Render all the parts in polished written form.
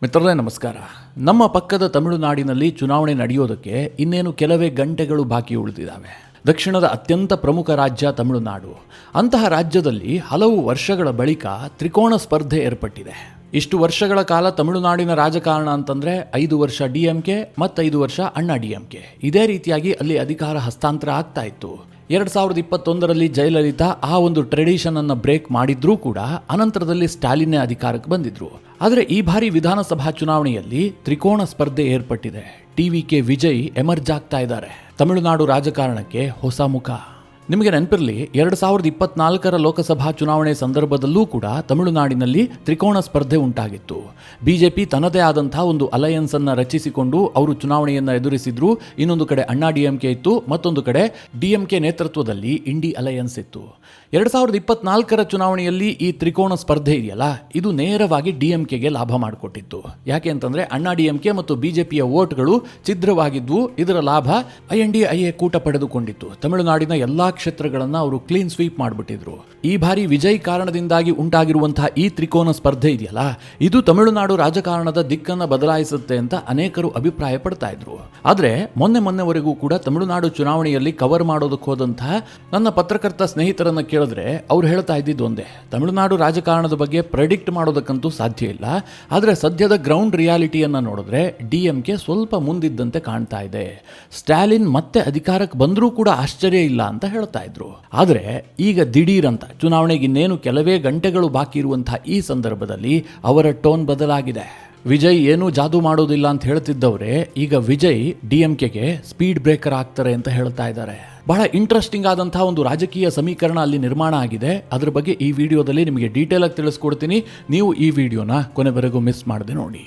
ಮಿತ್ರರೇ ನಮಸ್ಕಾರ. ನಮ್ಮ ಪಕ್ಕದ ತಮಿಳುನಾಡಿನಲ್ಲಿ ಚುನಾವಣೆ ನಡೆಯೋದಕ್ಕೆ ಇನ್ನೇನು ಕೆಲವೇ ಗಂಟೆಗಳು ಬಾಕಿ ಉಳಿದಿದ್ದಾವೆ. ದಕ್ಷಿಣದ ಅತ್ಯಂತ ಪ್ರಮುಖ ರಾಜ್ಯ ತಮಿಳುನಾಡು. ಅಂತಹ ರಾಜ್ಯದಲ್ಲಿ ಹಲವು ವರ್ಷಗಳ ಬಳಿಕ ತ್ರಿಕೋಣ ಸ್ಪರ್ಧೆ ಏರ್ಪಟ್ಟಿದೆ. ಇಷ್ಟು ವರ್ಷಗಳ ಕಾಲ ತಮಿಳುನಾಡಿನ ರಾಜಕಾರಣ ಅಂತಂದರೆ 5 ವರ್ಷ DMK ಮತ್ತು 5 ವರ್ಷ ಅಣ್ಣಾ DMK. ಇದೇ ರೀತಿಯಾಗಿ ಅಲ್ಲಿ ಅಧಿಕಾರ ಹಸ್ತಾಂತರ ಆಗ್ತಾ ಇತ್ತು. 2021ರಲ್ಲಿ ಜಯಲಲಿತಾ ಆ ಒಂದು ಟ್ರೆಡಿಷನ್ ಅನ್ನು ಬ್ರೇಕ್ ಮಾಡಿದ್ರೂ ಕೂಡ ಅನಂತರದಲ್ಲಿ ಸ್ಟಾಲಿನ್ನೇ ಅಧಿಕಾರಕ್ಕೆ ಬಂದಿದ್ರು. ಆದರೆ ಈ ಬಾರಿ ವಿಧಾನಸಭಾ ಚುನಾವಣೆಯಲ್ಲಿ ತ್ರಿಕೋಣ ಸ್ಪರ್ಧೆ ಏರ್ಪಟ್ಟಿದೆ. TVK ವಿಜಯ್ ಎಮರ್ಜ್ ಆಗ್ತಾ ಇದ್ದಾರೆ. ತಮಿಳುನಾಡು ರಾಜಕಾರಣಕ್ಕೆ ಹೊಸ ಮುಖ. ನಿಮಗೆ ನೆನಪಿರಲಿ, 2024ರ ಲೋಕಸಭಾ ಚುನಾವಣೆ ಸಂದರ್ಭದಲ್ಲೂ ಕೂಡ ತಮಿಳುನಾಡಿನಲ್ಲಿ ತ್ರಿಕೋಣ ಸ್ಪರ್ಧೆ ಉಂಟಾಗಿತ್ತು. BJP ತನ್ನದೇ ಆದಂತಹ ಒಂದು ಅಲಯನ್ಸ್ ಅನ್ನು ರಚಿಸಿಕೊಂಡು ಅವರು ಚುನಾವಣೆಯನ್ನು ಎದುರಿಸಿದ್ರು. ಇನ್ನೊಂದು ಕಡೆ ಅಣ್ಣಾ DMK ಇತ್ತು, ಮತ್ತೊಂದು ಕಡೆ DMK ನೇತೃತ್ವದಲ್ಲಿ ಇಂಡಿ ಅಲಯನ್ಸ್ ಇತ್ತು. 2024ರ ಚುನಾವಣೆಯಲ್ಲಿ ಈ ತ್ರಿಕೋಣ ಸ್ಪರ್ಧೆ ಇದೆಯಲ್ಲ, ಇದು ನೇರವಾಗಿ DMKಗೆ ಲಾಭ ಮಾಡಿಕೊಟ್ಟಿತ್ತು. ಯಾಕೆ ಅಂತಂದ್ರೆ ಅಣ್ಣಾ DMK ಮತ್ತು BJPಯ ವೋಟ್ಗಳು ಛಿದ್ರವಾಗಿದ್ವು. ಇದರ ಲಾಭ INDIA ಕೂಟ ಪಡೆದುಕೊಂಡಿತ್ತು. ತಮಿಳುನಾಡಿನ ಎಲ್ಲಾ ಕ್ಷೇತ್ರಗಳನ್ನು ಅವರು ಕ್ಲೀನ್ ಸ್ವೀಪ್ ಮಾಡಿಬಿಟ್ಟಿದ್ರು. ಈ ಬಾರಿ ವಿಜಯ್ ಕಾರಣದಿಂದಾಗಿ ಉಂಟಾಗಿರುವಂತಹ ಈ ತ್ರಿಕೋನ ಸ್ಪರ್ಧೆ ಇದೆಯಲ್ಲ, ಇದು ತಮಿಳುನಾಡು ರಾಜಕಾರಣದ ದಿಕ್ಕನ್ನು ಬದಲಾಯಿಸುತ್ತೆ ಅಂತ ಅನೇಕರು ಅಭಿಪ್ರಾಯ ಪಡ್ತಾ ಇದ್ರು. ಆದ್ರೆ ಮೊನ್ನೆವರೆಗೂ ಕೂಡ ತಮಿಳುನಾಡು ಚುನಾವಣೆಯಲ್ಲಿ ಕವರ್ ಮಾಡೋದಕ್ಕೆ ಹೋದಂತಹ ನನ್ನ ಪತ್ರಕರ್ತ ಸ್ನೇಹಿತರನ್ನ ಕೇಳಿದ್ರೆ ಅವ್ರು ಹೇಳ್ತಾ ಇದ್ದಿದ್ದು ಒಂದೇ: ತಮಿಳುನಾಡು ರಾಜಕಾರಣದ ಬಗ್ಗೆ ಪ್ರೆಡಿಕ್ಟ್ ಮಾಡೋದಕ್ಕಂತೂ ಸಾಧ್ಯ ಇಲ್ಲ. ಆದ್ರೆ ಸದ್ಯದ ಗ್ರೌಂಡ್ ರಿಯಾಲಿಟಿಯನ್ನ ನೋಡಿದ್ರೆ DMK ಸ್ವಲ್ಪ ಮುಂದಿದ್ದಂತೆ ಕಾಣ್ತಾ ಇದೆ. ಸ್ಟಾಲಿನ್ ಮತ್ತೆ ಅಧಿಕಾರಕ್ಕೆ ಬಂದರೂ ಕೂಡ ಆಶ್ಚರ್ಯ ಇಲ್ಲ ಅಂತ ಹೇಳ್ತಾ ಇದ್ರು. ಆದ್ರೆ ಈಗ ದಿಢೀರಂತ ಚುನಾವಣೆಗೆ ಇನ್ನೇನು ಕೆಲವೇ ಗಂಟೆಗಳು ಬಾಕಿ ಇರುವಂತಹ ಈ ಸಂದರ್ಭದಲ್ಲಿ ಅವರ ಟೋನ್ ಬದಲಾಗಿದೆ. ವಿಜಯ್ ಏನೂ ಜಾದೂ ಮಾಡೋದಿಲ್ಲ ಅಂತ ಹೇಳ್ತಿದ್ದವ್ರೆ ಈಗ ವಿಜಯ್ DMKಗೆ ಸ್ಪೀಡ್ ಬ್ರೇಕರ್ ಆಗ್ತಾರೆ ಅಂತ ಹೇಳ್ತಾ ಇದ್ದಾರೆ. ಬಹಳ ಇಂಟ್ರೆಸ್ಟಿಂಗ್ ಆದಂತಹ ಒಂದು ರಾಜಕೀಯ ಸಮೀಕರಣ ಅಲ್ಲಿ ನಿರ್ಮಾಣ ಆಗಿದೆ. ಅದ್ರ ಬಗ್ಗೆ ಈ ವಿಡಿಯೋದಲ್ಲಿ ನಿಮಗೆ ಡೀಟೇಲ್ ಆಗಿ ತಿಳಿಸ್ಕೊಡ್ತೀನಿ. ನೀವು ಈ ವಿಡಿಯೋನ ಕೊನೆವರೆಗೂ ಮಿಸ್ ಮಾಡದೆ ನೋಡಿ.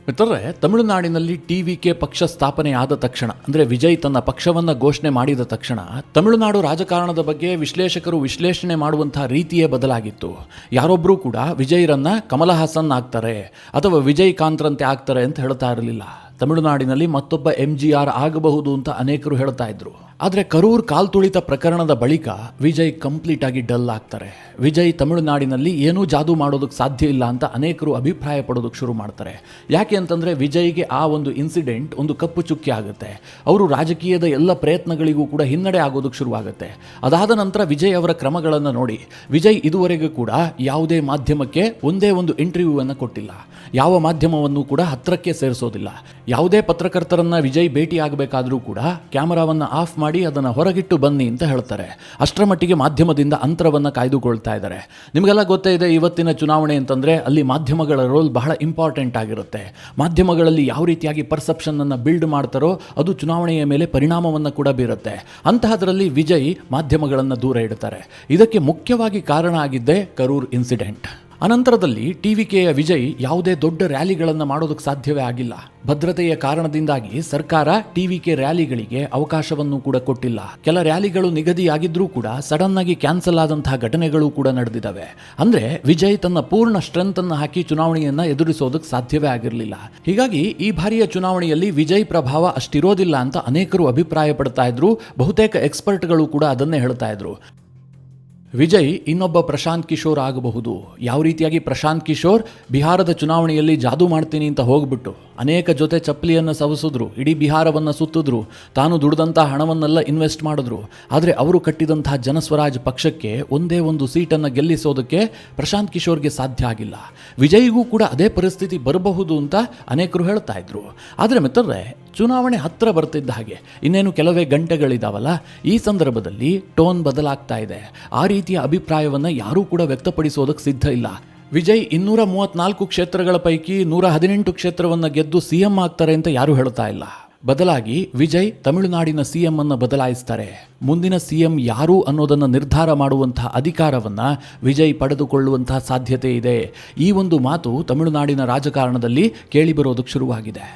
ಮಿತ್ರರೇ, ತಮಿಳುನಾಡಿನಲ್ಲಿ TVK ಪಕ್ಷ ಸ್ಥಾಪನೆ ಆದ ತಕ್ಷಣ, ಅಂದರೆ ವಿಜಯ್ ತನ್ನ ಪಕ್ಷವನ್ನು ಘೋಷಣೆ ಮಾಡಿದ ತಕ್ಷಣ ತಮಿಳುನಾಡು ರಾಜಕಾರಣದ ಬಗ್ಗೆ ವಿಶ್ಲೇಷಕರು ವಿಶ್ಲೇಷಣೆ ಮಾಡುವಂತಹ ರೀತಿಯೇ ಬದಲಾಗಿತ್ತು. ಯಾರೊಬ್ಬರೂ ಕೂಡ ವಿಜಯ್ರನ್ನ ಕಮಲ ಹಾಸನ್ ಆಗ್ತಾರೆ ಅಥವಾ ವಿಜಯ್ ಕಾಂತ್ರಂತೆ ಆಗ್ತಾರೆ ಅಂತ ಹೇಳ್ತಾ ಇರಲಿಲ್ಲ. ತಮಿಳುನಾಡಿನಲ್ಲಿ ಮತ್ತೊಬ್ಬ MGR ಆಗಬಹುದು ಅಂತ ಅನೇಕರು ಹೇಳ್ತಾ ಇದ್ರು. ಆದರೆ ಕರೂರ್ ಕಾಲ್ತುಳಿತ ಪ್ರಕರಣದ ಬಳಿಕ ವಿಜಯ್ ಕಂಪ್ಲೀಟ್ ಆಗಿ ಡಲ್ ಆಗ್ತಾರೆ. ವಿಜಯ್ ತಮಿಳುನಾಡಿನಲ್ಲಿ ಏನೂ ಜಾದೂ ಮಾಡೋದಕ್ಕೆ ಸಾಧ್ಯ ಇಲ್ಲ ಅಂತ ಅನೇಕರು ಅಭಿಪ್ರಾಯ ಪಡೋದಕ್ಕೆ ಶುರು ಮಾಡ್ತಾರೆ. ಯಾಕೆ ಅಂತಂದರೆ ವಿಜಯ್ಗೆ ಆ ಒಂದು ಇನ್ಸಿಡೆಂಟ್ ಒಂದು ಕಪ್ಪು ಚುಕ್ಕೆ ಆಗುತ್ತೆ. ಅವರು ರಾಜಕೀಯದ ಎಲ್ಲ ಪ್ರಯತ್ನಗಳಿಗೂ ಕೂಡ ಹಿನ್ನಡೆ ಆಗೋದಕ್ಕೆ ಶುರುವಾಗುತ್ತೆ. ಅದಾದ ನಂತರ ವಿಜಯ್ ಅವರ ಕ್ರಮಗಳನ್ನು ನೋಡಿ ವಿಜಯ್ ಇದುವರೆಗೂ ಕೂಡ ಯಾವುದೇ ಮಾಧ್ಯಮಕ್ಕೆ ಒಂದೇ ಒಂದು ಇಂಟರ್ವ್ಯೂವನ್ನು ಕೊಟ್ಟಿಲ್ಲ. ಯಾವ ಮಾಧ್ಯಮವನ್ನು ಕೂಡ ಹತ್ತಿರಕ್ಕೆ ಸೇರಿಸೋದಿಲ್ಲ. ಯಾವುದೇ ಪತ್ರಕರ್ತರನ್ನ ವಿಜಯ್ ಭೇಟಿ ಆಗಬೇಕಾದ್ರೂ ಕೂಡ ಕ್ಯಾಮರಾವನ್ನು ಆಫ್ ಮಾಡಿ ಅದನ್ನು ಹೊರಗಿಟ್ಟು ಬನ್ನಿ ಅಂತ ಹೇಳ್ತಾರೆ. ಅಷ್ಟರ ಮಟ್ಟಿಗೆ ಮಾಧ್ಯಮದಿಂದ ಅಂತರವನ್ನು ಕಾಯ್ದುಕೊಳ್ತಾ ಇದ್ದಾರೆ. ನಿಮಗೆಲ್ಲ ಗೊತ್ತೇ ಇದೆ, ಇವತ್ತಿನ ಚುನಾವಣೆ ಅಂತಂದರೆ ಅಲ್ಲಿ ಮಾಧ್ಯಮಗಳ ರೋಲ್ ಬಹಳ ಇಂಪಾರ್ಟೆಂಟ್ ಆಗಿರುತ್ತೆ. ಮಾಧ್ಯಮಗಳಲ್ಲಿ ಯಾವ ರೀತಿಯಾಗಿ ಪರ್ಸೆಪ್ಷನ್ ಅನ್ನು ಬಿಲ್ಡ್ ಮಾಡ್ತಾರೋ ಅದು ಚುನಾವಣೆಯ ಮೇಲೆ ಪರಿಣಾಮವನ್ನು ಕೂಡ ಬೀರುತ್ತೆ. ಅಂತಹದರಲ್ಲಿ ವಿಜಯ್ ಮಾಧ್ಯಮಗಳನ್ನು ದೂರ ಇಡ್ತಾರೆ. ಇದಕ್ಕೆ ಮುಖ್ಯವಾಗಿ ಕಾರಣ ಆಗಿದ್ದೇ ಕರೂರ್ ಇನ್ಸಿಡೆಂಟ್. ಅನಂತರದಲ್ಲಿ TVKಯ ವಿಜಯ್ ಯಾವುದೇ ದೊಡ್ಡ ರ್ಯಾಲಿಗಳನ್ನು ಮಾಡೋದಕ್ಕೆ ಸಾಧ್ಯವೇ ಆಗಿಲ್ಲ. ಭದ್ರತೆಯ ಕಾರಣದಿಂದಾಗಿ ಸರ್ಕಾರ TVK ರ್ಯಾಲಿಗಳಿಗೆ ಅವಕಾಶವನ್ನು ಕೂಡ ಕೊಟ್ಟಿಲ್ಲ. ಕೆಲ ರ್ಯಾಲಿಗಳು ನಿಗದಿಯಾಗಿದ್ರೂ ಕೂಡ ಸಡನ್ ಆಗಿ ಕ್ಯಾನ್ಸಲ್ ಆದಂತಹ ಘಟನೆಗಳು ಕೂಡ ನಡೆದಿದ್ದಾವೆ. ಅಂದ್ರೆ ವಿಜಯ್ ತನ್ನ ಪೂರ್ಣ ಸ್ಟ್ರೆಂತ್ ಅನ್ನು ಹಾಕಿ ಚುನಾವಣೆಯನ್ನ ಎದುರಿಸೋದಕ್ಕೆ ಸಾಧ್ಯವೇ ಆಗಿರಲಿಲ್ಲ. ಹೀಗಾಗಿ ಈ ಬಾರಿಯ ಚುನಾವಣೆಯಲ್ಲಿ ವಿಜಯ್ ಪ್ರಭಾವ ಅಷ್ಟಿರೋದಿಲ್ಲ ಅಂತ ಅನೇಕರು ಅಭಿಪ್ರಾಯ ಪಡ್ತಾ ಇದ್ರು. ಬಹುತೇಕ ಎಕ್ಸ್ಪರ್ಟ್ಗಳು ಕೂಡ ಅದನ್ನೇ ಹೇಳ್ತಾ ಇದ್ರು. ವಿಜಯ್ ಇನ್ನೊಬ್ಬ ಪ್ರಶಾಂತ್ ಕಿಶೋರ್ ಆಗಬಹುದು. ಯಾವ ರೀತಿಯಾಗಿ ಪ್ರಶಾಂತ್ ಕಿಶೋರ್ ಬಿಹಾರದ ಚುನಾವಣೆಯಲ್ಲಿ ಜಾದೂ ಮಾಡ್ತೀನಿ ಅಂತ ಹೋಗ್ಬಿಟ್ಟು ಅನೇಕ ಜೊತೆ ಚಪ್ಪಲಿಯನ್ನು ಸವಸಿದ್ರು, ಇಡೀ ಬಿಹಾರವನ್ನು ಸುತ್ತಿದ್ರು, ತಾನು ದುಡಿದಂಥ ಹಣವನ್ನೆಲ್ಲ ಇನ್ವೆಸ್ಟ್ ಮಾಡಿದ್ರು. ಆದರೆ ಅವರು ಕಟ್ಟಿದಂತಹ ಜನಸ್ವರಾಜ್ ಪಕ್ಷಕ್ಕೆ ಒಂದೇ ಒಂದು ಸೀಟನ್ನು ಗೆಲ್ಲಿಸೋದಕ್ಕೆ ಪ್ರಶಾಂತ್ ಕಿಶೋರ್ಗೆ ಸಾಧ್ಯ ಆಗಿಲ್ಲ. ವಿಜಯ್ಗೂ ಕೂಡ ಅದೇ ಪರಿಸ್ಥಿತಿ ಬರಬಹುದು ಅಂತ ಅನೇಕರು ಹೇಳ್ತಾ ಇದ್ರು. ಆದರೆ ಮಿತ್ರರೇ, ಚುನಾವಣೆ ಹತ್ತಿರ ಬರ್ತಿದ್ದ ಹಾಗೆ ಇನ್ನೇನು ಕೆಲವೇ ಗಂಟೆಗಳಿದಾವಲ್ಲ, ಈ ಸಂದರ್ಭದಲ್ಲಿ ಟೋನ್ ಬದಲಾಗ್ತಾ ಇದೆ. ಆ ರೀತಿಯ ಅಭಿಪ್ರಾಯವನ್ನು ಯಾರೂ ಕೂಡ ವ್ಯಕ್ತಪಡಿಸೋದಕ್ಕೆ ಸಿದ್ಧ ಇಲ್ಲ. ವಿಜಯ್ 234 ಕ್ಷೇತ್ರಗಳ ಪೈಕಿ 118 ಕ್ಷೇತ್ರವನ್ನು ಗೆದ್ದು CM ಆಗ್ತಾರೆ ಅಂತ ಯಾರೂ ಹೇಳ್ತಾ ಇಲ್ಲ. ಬದಲಾಗಿ ವಿಜಯ್ ತಮಿಳುನಾಡಿನ CM ಅನ್ನು ಬದಲಾಯಿಸ್ತಾರೆ. ಮುಂದಿನ CM ಯಾರು ಅನ್ನೋದನ್ನು ನಿರ್ಧಾರ ಮಾಡುವಂತಹ ಅಧಿಕಾರವನ್ನ ವಿಜಯ್ ಪಡೆದುಕೊಳ್ಳುವಂತಹ ಸಾಧ್ಯತೆ ಇದೆ. ಈ ಒಂದು ಮಾತು ತಮಿಳುನಾಡಿನ ರಾಜಕಾರಣದಲ್ಲಿ ಕೇಳಿಬರೋದಕ್ಕೆ ಶುರುವಾಗಿದೆ.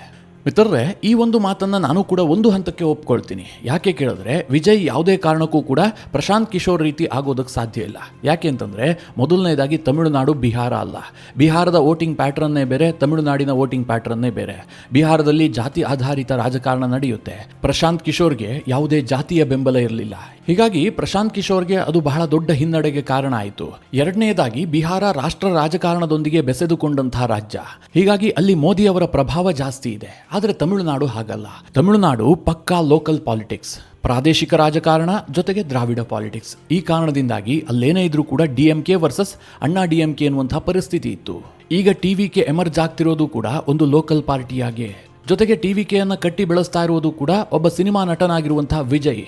ಮಿತ್ರರೇ, ಈ ಒಂದು ಮಾತನ್ನು ನಾನು ಕೂಡ ಒಂದು ಹಂತಕ್ಕೆ ಒಪ್ಕೊಳ್ತೀನಿ. ಯಾಕೆ ಕೇಳಿದ್ರೆ ವಿಜಯ್ ಯಾವುದೇ ಕಾರಣಕ್ಕೂ ಕೂಡ ಪ್ರಶಾಂತ್ ಕಿಶೋರ್ ರೀತಿ ಆಗೋದಕ್ಕೆ ಸಾಧ್ಯ ಇಲ್ಲ. ಯಾಕೆ ಅಂತಂದರೆ ಮೊದಲನೇದಾಗಿ ತಮಿಳುನಾಡು ಬಿಹಾರ ಅಲ್ಲ. ಬಿಹಾರದ ವೋಟಿಂಗ್ ಪ್ಯಾಟ್ರನ್ನೇ ಬೇರೆ, ತಮಿಳುನಾಡಿನ ವೋಟಿಂಗ್ ಪ್ಯಾಟ್ರನ್ನೇ ಬೇರೆ. ಬಿಹಾರದಲ್ಲಿ ಜಾತಿ ಆಧಾರಿತ ರಾಜಕಾರಣ ನಡೆಯುತ್ತೆ. ಪ್ರಶಾಂತ್ ಕಿಶೋರ್ಗೆ ಯಾವುದೇ ಜಾತಿಯ ಬೆಂಬಲ ಇರಲಿಲ್ಲ. ಹೀಗಾಗಿ ಪ್ರಶಾಂತ್ ಕಿಶೋರ್ಗೆ ಅದು ಬಹಳ ದೊಡ್ಡ ಹಿನ್ನಡೆಗೆ ಕಾರಣ ಆಯಿತು. ಎರಡನೇದಾಗಿ ಬಿಹಾರ ರಾಷ್ಟ್ರ ರಾಜಕಾರಣದೊಂದಿಗೆ ಬೆಸೆದುಕೊಂಡಂತಹ ರಾಜ್ಯ. ಹೀಗಾಗಿ ಅಲ್ಲಿ ಮೋದಿ ಅವರ ಪ್ರಭಾವ ಜಾಸ್ತಿ ಇದೆ. ಆದರೆ ತಮಿಳುನಾಡು ಹಾಗಲ್ಲ. ತಮಿಳುನಾಡು ಪಕ್ಕಾ ಲೋಕಲ್ ಪಾಲಿಟಿಕ್ಸ್, ಪ್ರಾದೇಶಿಕ ರಾಜಕಾರಣ ಜೊತೆಗೆ ದ್ರಾವಿಡ ಪಾಲಿಟಿಕ್ಸ್. ಈ ಕಾರಣದಿಂದಾಗಿ ಅಲ್ಲೇನೇ ಇದ್ರೂ ಕೂಡ DMK ವರ್ಸಸ್ ಅಣ್ಣಾ DMK ಎನ್ನುವಂತಹ ಪರಿಸ್ಥಿತಿ ಇತ್ತು. ಈಗ TVK ಎಮರ್ಜ್ ಆಗ್ತಿರೋದು ಕೂಡ ಒಂದು ಲೋಕಲ್ ಪಾರ್ಟಿಯಾಗಿ, ಜೊತೆಗೆ TVKಯನ್ನು ಕಟ್ಟಿ ಬೆಳೆಸ್ತಾ ಇರುವುದು ಕೂಡ ಒಬ್ಬ ಸಿನಿಮಾ ನಟನಾಗಿರುವಂತಹ ವಿಜಯ್.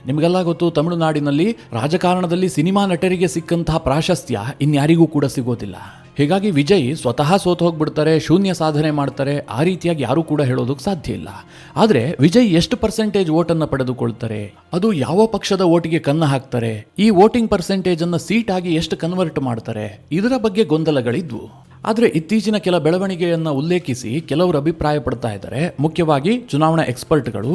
ನಿಮಗೆಲ್ಲ ಗೊತ್ತು, ತಮಿಳುನಾಡಿನಲ್ಲಿ ರಾಜಕಾರಣದಲ್ಲಿ ಸಿನಿಮಾ ನಟರಿಗೆ ಸಿಕ್ಕಂತಹ ಪ್ರಾಶಸ್ತ್ಯ ಇನ್ಯಾರಿಗೂ ಕೂಡ ಸಿಗೋದಿಲ್ಲ. ಹೀಗಾಗಿ ವಿಜಯ್ ಸ್ವತಃ ಸೋತು ಹೋಗ್ಬಿಡ್ತಾರೆ, ಶೂನ್ಯ ಸಾಧನೆ ಮಾಡ್ತಾರೆ, ಆ ರೀತಿಯಾಗಿ ಯಾರೂ ಕೂಡ ಹೇಳೋದಕ್ಕೆ ಸಾಧ್ಯ ಇಲ್ಲ. ಆದರೆ ವಿಜಯ್ ಎಷ್ಟು ಪರ್ಸೆಂಟೇಜ್ ವೋಟನ್ನು ಪಡೆದುಕೊಳ್ತಾರೆ, ಅದು ಯಾವ ಪಕ್ಷದ ವೋಟಿಗೆ ಕನ್ನ ಹಾಕ್ತಾರೆ, ಈ ವೋಟಿಂಗ್ ಪರ್ಸೆಂಟೇಜ್ ಅನ್ನು ಸೀಟ್ ಆಗಿ ಎಷ್ಟು ಕನ್ವರ್ಟ್ ಮಾಡ್ತಾರೆ, ಇದರ ಬಗ್ಗೆ ಗೊಂದಲಗಳಿದ್ವು. ಆದರೆ ಇತ್ತೀಚಿನ ಕೆಲ ಬೆಳವಣಿಗೆಯನ್ನು ಉಲ್ಲೇಖಿಸಿ ಕೆಲವರು ಅಭಿಪ್ರಾಯ ಪಡ್ತಾ ಇದ್ದಾರೆ. ಮುಖ್ಯವಾಗಿ ಚುನಾವಣಾ ಎಕ್ಸ್ಪರ್ಟ್ಗಳು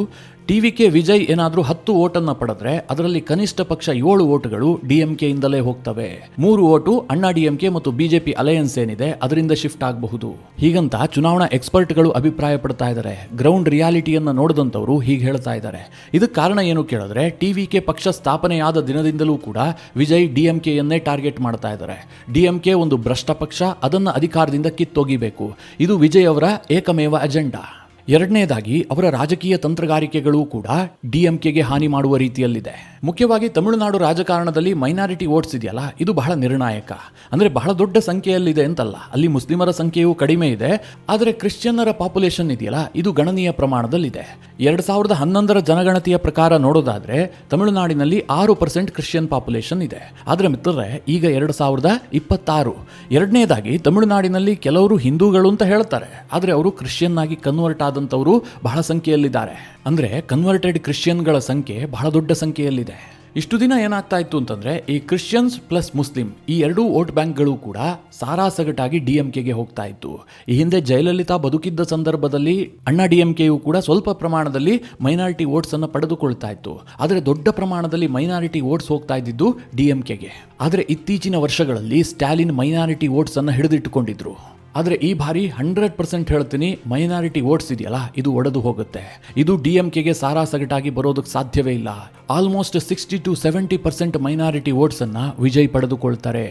TVK ವಿಜಯ್ ಏನಾದರೂ 10 ವೋಟನ್ನು ಪಡೆದ್ರೆ ಅದರಲ್ಲಿ ಕನಿಷ್ಠ ಪಕ್ಷ 7 ವೋಟುಗಳು DMK ಇಂದಲೇ ಹೋಗ್ತವೆ, 3 ವೋಟು ಅಣ್ಣಾ DMK ಮತ್ತು BJP ಅಲಯನ್ಸ್ ಏನಿದೆ ಅದರಿಂದ ಶಿಫ್ಟ್ ಆಗಬಹುದು. ಹೀಗಂತ ಚುನಾವಣಾ ಎಕ್ಸ್ಪರ್ಟ್ಗಳು ಅಭಿಪ್ರಾಯ ಪಡ್ತಾ ಇದ್ದಾರೆ. ಗ್ರೌಂಡ್ ರಿಯಾಲಿಟಿಯನ್ನು ನೋಡಿದಂಥವರು ಹೀಗೆ ಹೇಳ್ತಾ ಇದ್ದಾರೆ. ಇದಕ್ಕೆ ಕಾರಣ ಏನು ಕೇಳಿದ್ರೆ, TVK ಪಕ್ಷ ಸ್ಥಾಪನೆಯಾದ ದಿನದಿಂದಲೂ ಕೂಡ ವಿಜಯ್ DMKಯನ್ನೇ ಟಾರ್ಗೆಟ್ ಮಾಡ್ತಾ ಇದ್ದಾರೆ. DMK ಒಂದು ಭ್ರಷ್ಟ ಪಕ್ಷ, ಅದನ್ನು ಅಧಿಕಾರದಿಂದ ಕಿತ್ತೊಗಿಬೇಕು. ಇದು ವಿಜಯ್ ಅವರ ಏಕಮೇವ ಅಜೆಂಡಾ. ಎರಡನೇದಾಗಿ ಅವರ ರಾಜಕೀಯ ತಂತ್ರಗಾರಿಕೆಗಳು ಕೂಡ DMKಗೆ ಹಾನಿ ಮಾಡುವ ರೀತಿಯಲ್ಲಿದೆ. ಮುಖ್ಯವಾಗಿ ತಮಿಳುನಾಡು ರಾಜಕಾರಣದಲ್ಲಿ ಮೈನಾರಿಟಿ ವೋಟ್ಸ್ ಇದೆಯಲ್ಲ, ಇದು ಬಹಳ ನಿರ್ಣಾಯಕ. ಅಂದರೆ ಬಹಳ ದೊಡ್ಡ ಸಂಖ್ಯೆಯಲ್ಲಿದೆ ಅಂತಲ್ಲ, ಅಲ್ಲಿ ಮುಸ್ಲಿಮರ ಸಂಖ್ಯೆಯೂ ಕಡಿಮೆ ಇದೆ. ಆದರೆ ಕ್ರಿಶ್ಚಿಯನ್ನರ ಪಾಪ್ಯುಲೇಷನ್ ಇದೆಯಲ್ಲ, ಇದು ಗಣನೀಯ ಪ್ರಮಾಣದಲ್ಲಿದೆ. 2011ರ ಜನಗಣತಿಯ ಪ್ರಕಾರ ನೋಡೋದಾದ್ರೆ ತಮಿಳುನಾಡಿನಲ್ಲಿ 6% ಕ್ರಿಶ್ಚಿಯನ್ ಪಾಪ್ಯುಲೇಷನ್ ಇದೆ. ಆದರೆ ಮಿತ್ರರೇ, ಈಗ 2026. ಎರಡನೇದಾಗಿ ತಮಿಳುನಾಡಿನಲ್ಲಿ ಕೆಲವರು ಹಿಂದೂಗಳು ಅಂತ ಹೇಳ್ತಾರೆ, ಆದರೆ ಅವರು ಕ್ರಿಶ್ಚಿಯನ್ ಆಗಿ ಕನ್ವರ್ಟ್ ಆದಂಥವರು ಬಹಳ ಸಂಖ್ಯೆಯಲ್ಲಿದ್ದಾರೆ. ಅಂದರೆ ಕನ್ವರ್ಟೆಡ್ ಕ್ರಿಶ್ಚಿಯನ್ಗಳ ಸಂಖ್ಯೆ ಬಹಳ ದೊಡ್ಡ ಸಂಖ್ಯೆಯಲ್ಲಿದೆ. ಇಷ್ಟು ದಿನ ಏನಾಗ್ತಾ ಇತ್ತು ಅಂತಂದ್ರೆ, ಈ ಕ್ರಿಶ್ಚಿಯನ್ಸ್ ಪ್ಲಸ್ ಮುಸ್ಲಿಂ ಈ ಎರಡೂ ವೋಟ್ ಬ್ಯಾಂಕ್ಗಳು ಕೂಡ ಸಾರಾಸಗಟಾಗಿ DMKಗೆ ಹೋಗ್ತಾ ಇತ್ತು. ಈ ಹಿಂದೆ ಜಯಲಲಿತಾ ಬದುಕಿದ್ದ ಸಂದರ್ಭದಲ್ಲಿ ಅಣ್ಣಾ DMKಯು ಕೂಡ ಸ್ವಲ್ಪ ಪ್ರಮಾಣದಲ್ಲಿ ಮೈನಾರಿಟಿ ವೋಟ್ಸ್ ಅನ್ನು ಪಡೆದುಕೊಳ್ತಾ ಇತ್ತು. ಆದರೆ ದೊಡ್ಡ ಪ್ರಮಾಣದಲ್ಲಿ ಮೈನಾರಿಟಿ ವೋಟ್ಸ್ ಹೋಗ್ತಾ ಇದ್ದಿದ್ದು DMKಗೆ. ಆದರೆ ಇತ್ತೀಚಿನ ವರ್ಷಗಳಲ್ಲಿ ಸ್ಟಾಲಿನ್ ಮೈನಾರಿಟಿ ವೋಟ್ಸ್ ಅನ್ನು ಹಿಡಿದಿಟ್ಟುಕೊಂಡಿದ್ರು. ಆದರೆ ಈ ಬಾರಿ 100% ಹೇಳ್ತೀನಿ, ಮೈನಾರಿಟಿ ವೋಟ್ಸ್ ಇದೆಯಲ್ಲ, ಇದು ಒಡೆದು ಹೋಗುತ್ತೆ. ಇದು DMKಗೆ ಸಾರಾಸಗಟಾಗಿ ಬರೋದಕ್ಕೆ ಸಾಧ್ಯವೇ ಇಲ್ಲ. ಆಲ್ಮೋಸ್ಟ್ 60 to 70% ಮೈನಾರಿಟಿ ವೋಟ್ಸ್ ಅನ್ನ ವಿಜಯ್ ಪಡೆದುಕೊಳ್ತಾರೆ.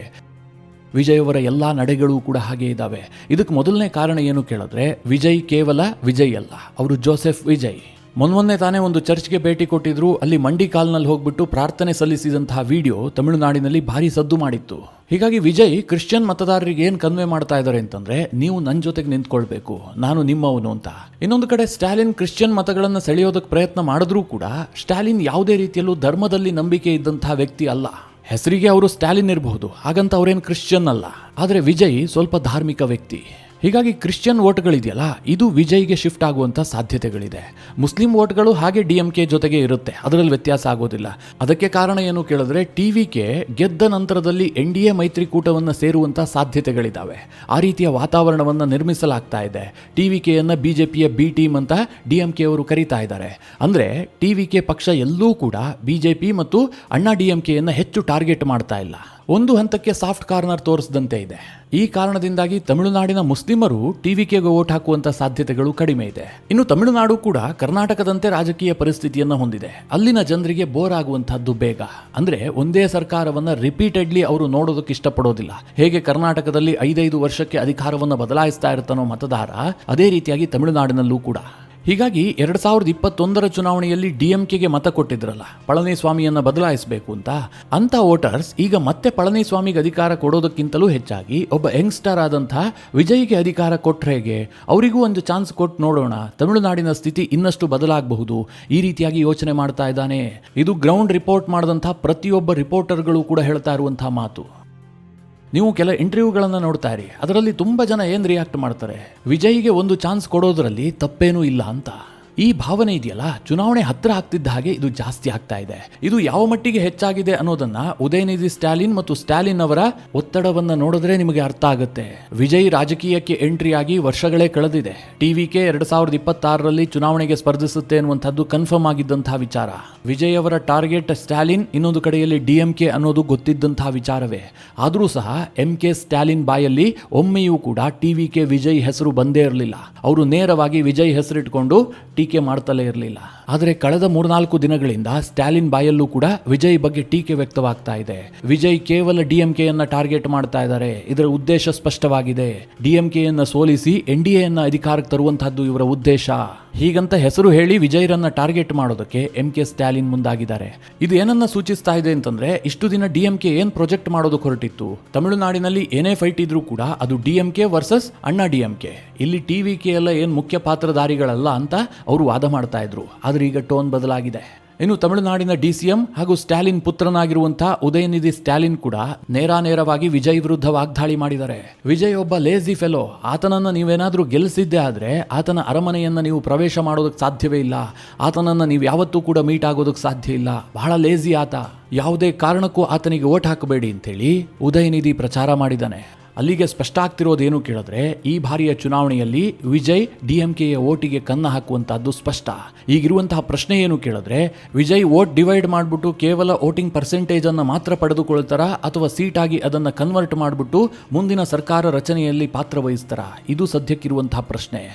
ವಿಜಯ್ ಅವರ ಎಲ್ಲಾ ನಡೆಗಳು ಕೂಡ ಹಾಗೆ ಇದ್ದಾವೆ. ಇದಕ್ಕೆ ಮೊದಲನೇ ಕಾರಣ ಏನು ಕೇಳಿದ್ರೆ, ವಿಜಯ್ ಕೇವಲ ವಿಜಯ್ ಅಲ್ಲ, ಅವರು ಜೋಸೆಫ್ ವಿಜಯ್. ಮೊನ್ನೆ ತಾನೇ ಒಂದು ಚರ್ಚ್ಗೆ ಭೇಟಿ ಕೊಟ್ಟಿದ್ರು. ಅಲ್ಲಿ ಮಂಡಿ ಕಾಲ್ನಲ್ಲಿ ಹೋಗ್ಬಿಟ್ಟು ಪ್ರಾರ್ಥನೆ ಸಲ್ಲಿಸಿದಂತಹ ವಿಡಿಯೋ ತಮಿಳುನಾಡಿನಲ್ಲಿ ಭಾರಿ ಸದ್ದು ಮಾಡಿತ್ತು. ಹೀಗಾಗಿ ವಿಜಯ್ ಕ್ರಿಶ್ಚಿಯನ್ ಮತದಾರರಿಗೆ ಏನು ಕನ್ವೆ ಮಾಡ್ತಾ ಇದ್ದಾರೆ ಅಂತಂದ್ರೆ, ನೀವು ನನ್ನ ಜೊತೆಗೆ ನಿಂತ್ಕೊಳ್ಬೇಕು, ನಾನು ನಿಮ್ಮವನು ಅಂತ. ಇನ್ನೊಂದು ಕಡೆ ಸ್ಟಾಲಿನ್ ಕ್ರಿಶ್ಚಿಯನ್ ಮತಗಳನ್ನು ಸೆಳೆಯೋದಕ್ಕೆ ಪ್ರಯತ್ನ ಮಾಡಿದ್ರೂ ಕೂಡ ಸ್ಟಾಲಿನ್ ಯಾವುದೇ ರೀತಿಯಲ್ಲೂ ಧರ್ಮದಲ್ಲಿ ನಂಬಿಕೆ ಇದ್ದಂತಹ ವ್ಯಕ್ತಿ ಅಲ್ಲ. ಹೆಸರಿಗೆ ಅವರು ಸ್ಟಾಲಿನ್ ಇರಬಹುದು, ಹಾಗಂತ ಅವರೇನು ಕ್ರಿಶ್ಚಿಯನ್ ಅಲ್ಲ. ಆದರೆ ವಿಜಯ್ ಸ್ವಲ್ಪ ಧಾರ್ಮಿಕ ವ್ಯಕ್ತಿ. ಹೀಗಾಗಿ ಕ್ರಿಶ್ಚಿಯನ್ ವೋಟ್ಗಳಿದೆಯಲ್ಲ, ಇದು ವಿಜಯ್ಗೆ ಶಿಫ್ಟ್ ಆಗುವಂಥ ಸಾಧ್ಯತೆಗಳಿದೆ. ಮುಸ್ಲಿಂ ವೋಟ್ಗಳು ಹಾಗೆ DMK ಜೊತೆಗೆ ಇರುತ್ತೆ, ಅದರಲ್ಲಿ ವ್ಯತ್ಯಾಸ ಆಗೋದಿಲ್ಲ. ಅದಕ್ಕೆ ಕಾರಣ ಏನು ಕೇಳಿದ್ರೆ, TVK ಗೆದ್ದ ನಂತರದಲ್ಲಿ NDA ಮೈತ್ರಿಕೂಟವನ್ನು ಸೇರುವಂಥ ಸಾಧ್ಯತೆಗಳಿದ್ದಾವೆ. ಆ ರೀತಿಯ ವಾತಾವರಣವನ್ನು ನಿರ್ಮಿಸಲಾಗ್ತಾ ಇದೆ. TVKಯನ್ನು BJPಯ B ಟೀಮ್ ಅಂತ DMK ಅವರು ಕರೀತಾ ಇದ್ದಾರೆ. ಅಂದರೆ TVK ಪಕ್ಷ ಎಲ್ಲೂ ಕೂಡ BJP ಮತ್ತು ಅಣ್ಣಾ DMKಯನ್ನು ಹೆಚ್ಚು ಟಾರ್ಗೆಟ್ ಮಾಡ್ತಾ ಇಲ್ಲ. ಒಂದು ಹಂತಕ್ಕೆ ಸಾಫ್ಟ್ ಕಾರ್ನರ್ ತೋರಿಸಿದಂತೆ ಇದೆ. ಈ ಕಾರಣದಿಂದಾಗಿ ತಮಿಳುನಾಡಿನ ಮುಸ್ಲಿಮರು TVKಗೆ ವೋಟ್ ಹಾಕುವಂತ ಸಾಧ್ಯತೆಗಳು ಕಡಿಮೆ ಇದೆ. ಇನ್ನು ತಮಿಳುನಾಡು ಕೂಡ ಕರ್ನಾಟಕದಂತೆ ರಾಜಕೀಯ ಪರಿಸ್ಥಿತಿಯನ್ನು ಹೊಂದಿದೆ. ಅಲ್ಲಿನ ಜನರಿಗೆ ಬೋರ್ ಆಗುವಂತಹದ್ದು ಬೇಗ. ಅಂದ್ರೆ ಒಂದೇ ಸರ್ಕಾರವನ್ನ ರಿಪೀಟೆಡ್ಲಿ ಅವರು ನೋಡೋದಕ್ಕೆ ಇಷ್ಟಪಡೋದಿಲ್ಲ. ಹೇಗೆ ಕರ್ನಾಟಕದಲ್ಲಿ 5 ವರ್ಷಕ್ಕೆ ಅಧಿಕಾರವನ್ನು ಬದಲಾಯಿಸ್ತಾ ಇರ್ತಾನೋ ಮತದಾರ, ಅದೇ ರೀತಿಯಾಗಿ ತಮಿಳುನಾಡಿನಲ್ಲೂ ಕೂಡ. ಹೀಗಾಗಿ 2021ರ ಚುನಾವಣೆಯಲ್ಲಿ DMKಗೆ ಮತ ಕೊಟ್ಟಿದ್ರಲ್ಲ, ಪಳನಿಸ್ವಾಮಿಯನ್ನು ಬದಲಾಯಿಸಬೇಕು ಅಂತ ವೋಟರ್ಸ್ ಈಗ ಮತ್ತೆ ಪಳನಿಸ್ವಾಮಿಗೆ ಅಧಿಕಾರ ಕೊಡೋದಕ್ಕಿಂತಲೂ ಹೆಚ್ಚಾಗಿ ಒಬ್ಬ ಯಂಗ್ಸ್ಟರ್ ಆದಂಥ ವಿಜಯ್ಗೆ ಅಧಿಕಾರ ಕೊಟ್ಟರೆ ಹೇಗೆ, ಅವರಿಗೂ ಒಂದು ಚಾನ್ಸ್ ಕೊಟ್ಟು ನೋಡೋಣ, ತಮಿಳುನಾಡಿನ ಸ್ಥಿತಿ ಇನ್ನಷ್ಟು ಬದಲಾಗಬಹುದು, ಈ ರೀತಿಯಾಗಿ ಯೋಚನೆ ಮಾಡ್ತಾ ಇದ್ದಾನೆ. ಇದು ಗ್ರೌಂಡ್ ರಿಪೋರ್ಟ್ ಮಾಡಿದಂಥ ಪ್ರತಿಯೊಬ್ಬ ರಿಪೋರ್ಟರ್ಗಳು ಕೂಡ ಹೇಳ್ತಾ ಇರುವಂಥ ಮಾತು. ನೀವು ಕೆಲ ಇಂಟರ್ವ್ಯೂಗಳನ್ನು ನೋಡ್ತಾ ಇರಿ, ಅದರಲ್ಲಿ ತುಂಬ ಜನ ಏನು ರಿಯಾಕ್ಟ್ ಮಾಡ್ತಾರೆ, ವಿಜಯ್ಗೆ ಒಂದು ಚಾನ್ಸ್ ಕೊಡೋದ್ರಲ್ಲಿ ತಪ್ಪೇನೂ ಇಲ್ಲ ಅಂತ. ಈ ಭಾವನೆ ಇದೆಯಲ್ಲ, ಚುನಾವಣೆ ಹತ್ತಿರ ಆಗ್ತಿದ್ದ ಹಾಗೆ ಇದು ಜಾಸ್ತಿ ಆಗ್ತಾ ಇದೆ. ಇದು ಯಾವ ಮಟ್ಟಿಗೆ ಹೆಚ್ಚಾಗಿದೆ ಅನ್ನೋದನ್ನ ಉದಯನಿಧಿ ಸ್ಟಾಲಿನ್ ಮತ್ತು ಸ್ಟಾಲಿನ್ ಅವರ ಒತ್ತಡವನ್ನ ನೋಡಿದ್ರೆ ನಿಮಗೆ ಅರ್ಥ ಆಗುತ್ತೆ. ವಿಜಯ್ ರಾಜಕೀಯಕ್ಕೆ ಎಂಟ್ರಿ ಆಗಿ ವರ್ಷಗಳೇ ಕಳೆದಿದೆ. TVK 2026ರಲ್ಲಿ ಚುನಾವಣೆಗೆ ಸ್ಪರ್ಧಿಸುತ್ತೆ ಅನ್ನುವಂಥದ್ದು ಕನ್ಫರ್ಮ್ ಆಗಿದ್ದಂತಹ ವಿಚಾರ. ವಿಜಯ್ ಅವರ ಟಾರ್ಗೆಟ್ ಸ್ಟಾಲಿನ್, ಇನ್ನೊಂದು ಕಡೆಯಲ್ಲಿ DMK ಅನ್ನೋದು ಗೊತ್ತಿದ್ದಂತಹ ವಿಚಾರವೇ. ಆದರೂ ಸಹ MK ಸ್ಟಾಲಿನ್ ಬಾಯಲ್ಲಿ ಒಮ್ಮೆಯೂ ಕೂಡ TVK ವಿಜಯ್ ಹೆಸರು ಬಂದೇ ಇರಲಿಲ್ಲ. ಅವರು ನೇರವಾಗಿ ವಿಜಯ್ ಹೆಸರಿಟ್ಕೊಂಡು ಟೀಕೆ ಮಾಡ್ತಲೇ ಇರಲಿಲ್ಲ. ಆದರೆ ಕಳೆದ 3-4 ದಿನಗಳಿಂದ ಸ್ಟಾಲಿನ್ ಬಾಯಲ್ಲೂ ಕೂಡ ವಿಜಯ್ ಬಗ್ಗೆ ಟೀಕೆ ವ್ಯಕ್ತವಾಗ್ತಾ ಇದೆ. ವಿಜಯ್ ಕೇವಲ ಡಿಎಂಕೆಯನ್ನ ಟಾರ್ಗೆಟ್ ಮಾಡ್ತಾ ಇದ್ದಾರೆ, ಇದರ ಉದ್ದೇಶ ಸ್ಪಷ್ಟವಾಗಿದೆ, ಡಿಎಂಕೆಯನ್ನ ಸೋಲಿಸಿ ಎನ್ಡಿಎಯನ್ನ ಅಧಿಕಾರಕ್ಕೆ ತರುವಂತಹದ್ದು ಇವರ ಉದ್ದೇಶ, ಹೀಗಂತ ಹೆಸರು ಹೇಳಿ ವಿಜಯ್ರನ್ನ ಟಾರ್ಗೆಟ್ ಮಾಡೋದಕ್ಕೆ ಎಂಕೆ ಸ್ಟಾಲಿನ್ ಮುಂದಾಗಿದ್ದಾರೆ. ಇದು ಏನನ್ನ ಸೂಚಿಸ್ತಾ ಇದೆ ಅಂತಂದ್ರೆ, ಇಷ್ಟು ದಿನ ಡಿಎಂಕೆ ಏನ್ ಪ್ರಾಜೆಕ್ಟ್ ಮಾಡೋದಕ್ಕೆ ಹೊರಟಿತ್ತು, ತಮಿಳುನಾಡಿನಲ್ಲಿ ಏನೇ ಫೈಟ್ ಇದ್ರೂ ಕೂಡ ಅದು ಡಿಎಂಕೆ ವರ್ಸಸ್ ಅಣ್ಣಾ ಡಿಎಂಕೆ, ಇಲ್ಲಿ ಟಿವಿಕೆ ಎಲ್ಲ ಏನ್ ಮುಖ್ಯ ಪಾತ್ರಧಾರಿಗಳಲ್ಲ ಅಂತ ಅವರು ವಾದ ಮಾಡ್ತಾ ಇದ್ರು. ಆದ್ರೆ ಈಗ ಟೋನ್ ಬದಲಾಗಿದೆ. ಇನ್ನು ತಮಿಳುನಾಡಿನ ಡಿಸಿಎಂ ಹಾಗೂ ಸ್ಟಾಲಿನ್ ಪುತ್ರನಾಗಿರುವಂತಹ ಉದಯನಿಧಿ ಸ್ಟಾಲಿನ್ ಕೂಡ ನೇರವಾಗಿ ವಿಜಯ್ ವಿರುದ್ಧ ವಾಗ್ದಾಳಿ ಮಾಡಿದ್ದಾರೆ. ವಿಜಯ್ ಒಬ್ಬ ಲೇಜಿ ಫೆಲೋ, ಆತನನ್ನು ನೀವೇನಾದ್ರೂ ಗೆಲ್ಲಿಸಿದ್ದೆ ಆದ್ರೆ ಆತನ ಅರಮನೆಯನ್ನ ನೀವು ಪ್ರವೇಶ ಮಾಡೋದಕ್ಕೆ ಸಾಧ್ಯವೇ ಇಲ್ಲ, ಆತನನ್ನ ನೀವು ಯಾವತ್ತೂ ಕೂಡ ಮೀಟ್ ಆಗೋದಕ್ಕೆ ಸಾಧ್ಯ ಇಲ್ಲ, ಬಹಳ ಲೇಜಿ ಆತ, ಯಾವುದೇ ಕಾರಣಕ್ಕೂ ಆತನಿಗೆ ಓಟ್ ಹಾಕಬೇಡಿ ಅಂತೇಳಿ ಉದಯನಿಧಿ ಪ್ರಚಾರ ಮಾಡಿದ್ದಾನೆ. ಅಲ್ಲಿಗೆ ಸ್ಪಷ್ಟ ಆಗ್ತಿರೋದೇನು ಕೇಳಿದ್ರೆ, ಈ ಬಾರಿಯ ಚುನಾವಣೆಯಲ್ಲಿ ವಿಜಯ್ ಡಿಎಂಕೆಯ ಓಟಿಗೆ ಕನ್ನ ಹಾಕುವಂತಹದ್ದು ಸ್ಪಷ್ಟ. ಈಗಿರುವಂತಹ ಪ್ರಶ್ನೆ ಏನು ಕೇಳಿದ್ರೆ, ವಿಜಯ್ ವೋಟ್ ಡಿವೈಡ್ ಮಾಡಿಬಿಟ್ಟು ಕೇವಲ ವೋಟಿಂಗ್ ಪರ್ಸೆಂಟೇಜ್ ಅನ್ನು ಮಾತ್ರ ಪಡೆದುಕೊಳ್ತಾರಾ ಅಥವಾ ಸೀಟ್ ಆಗಿ ಅದನ್ನು ಕನ್ವರ್ಟ್ ಮಾಡಿಬಿಟ್ಟು ಮುಂದಿನ ಸರ್ಕಾರ ರಚನೆಯಲ್ಲಿ ಪಾತ್ರ ವಹಿಸ್ತಾರಾ? ಇದು ಸದ್ಯಕ್ಕಿರುವಂತಹ ಪ್ರಶ್ನೆ.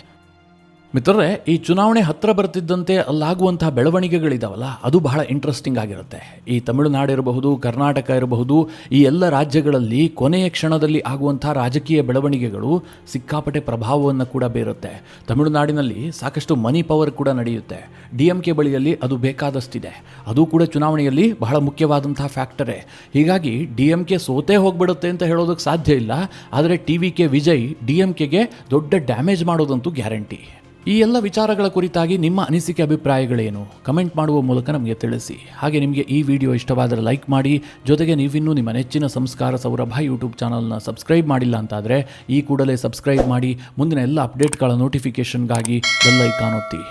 ಮಿತ್ರರೇ, ಈ ಚುನಾವಣೆ ಹತ್ರ ಬರ್ತಿದ್ದಂತೆ ಅಲ್ಲಾಗುವಂತಹ ಬೆಳವಣಿಗೆಗಳಿದಾವಲ್ಲ, ಅದು ಬಹಳ ಇಂಟ್ರೆಸ್ಟಿಂಗ್ ಆಗಿರುತ್ತೆ. ಈ ತಮಿಳುನಾಡು ಇರಬಹುದು, ಕರ್ನಾಟಕ ಇರಬಹುದು, ಈ ಎಲ್ಲ ರಾಜ್ಯಗಳಲ್ಲಿ ಕೊನೆಯ ಕ್ಷಣದಲ್ಲಿ ಆಗುವಂತಹ ರಾಜಕೀಯ ಬೆಳವಣಿಗೆಗಳು ಸಿಕ್ಕಾಪಟ್ಟೆ ಪ್ರಭಾವವನ್ನು ಕೂಡ ಬೀರುತ್ತೆ. ತಮಿಳುನಾಡಿನಲ್ಲಿ ಸಾಕಷ್ಟು ಮನಿ ಪವರ್ ಕೂಡ ನಡೆಯುತ್ತೆ. ಡಿಎಂಕೆ ಬಳಿಯಲ್ಲಿ ಅದು ಬೇಕಾದಷ್ಟಿದೆ, ಅದು ಕೂಡ ಚುನಾವಣೆಯಲ್ಲಿ ಬಹಳ ಮುಖ್ಯವಾದಂತಹ ಫ್ಯಾಕ್ಟರೇ. ಹೀಗಾಗಿ ಡಿಎಂಕೆ ಸೋತೇ ಹೋಗ್ಬಿಡುತ್ತೆ ಅಂತ ಹೇಳೋದಕ್ಕೆ ಸಾಧ್ಯ ಇಲ್ಲ, ಆದರೆ ಟಿವಿಕೆ ವಿಜಯ್ ಡಿಎಂಕೆಗೆ ದೊಡ್ಡ ಡ್ಯಾಮೇಜ್ ಮಾಡೋದಂತೂ ಗ್ಯಾರಂಟಿ. ಈ ಎಲ್ಲ ವಿಚಾರಗಳ ಕುರಿತಾಗಿ ನಿಮ್ಮ ಅನಿಸಿಕೆ ಅಭಿಪ್ರಾಯಗಳೇನು? ಕಮೆಂಟ್ ಮಾಡುವ ಮೂಲಕ ನಮಗೆ ತಿಳಿಸಿ. ಹಾಗೆ ನಿಮಗೆ ಈ ವಿಡಿಯೋ ಇಷ್ಟವಾದರೆ ಲೈಕ್ ಮಾಡಿ, ಜೊತೆಗೆ ನೀವಿನ್ನೂ ನಿಮ್ಮ ನೆಚ್ಚಿನ ಸಂಸ್ಕಾರ ಸೌರಭ ಯೂಟ್ಯೂಬ್ ಚಾನಲ್ನ ಸಬ್ಸ್ಕ್ರೈಬ್ ಮಾಡಿಲ್ಲ ಅಂತಾದರೆ ಈ ಕೂಡಲೇ ಸಬ್ಸ್ಕ್ರೈಬ್ ಮಾಡಿ, ಮುಂದಿನ ಎಲ್ಲ ಅಪ್ಡೇಟ್ಗಳ ನೋಟಿಫಿಕೇಷನ್ಗಾಗಿ ಬೆಲ್ ಐಕಾನ್ ಒತ್ತಿ.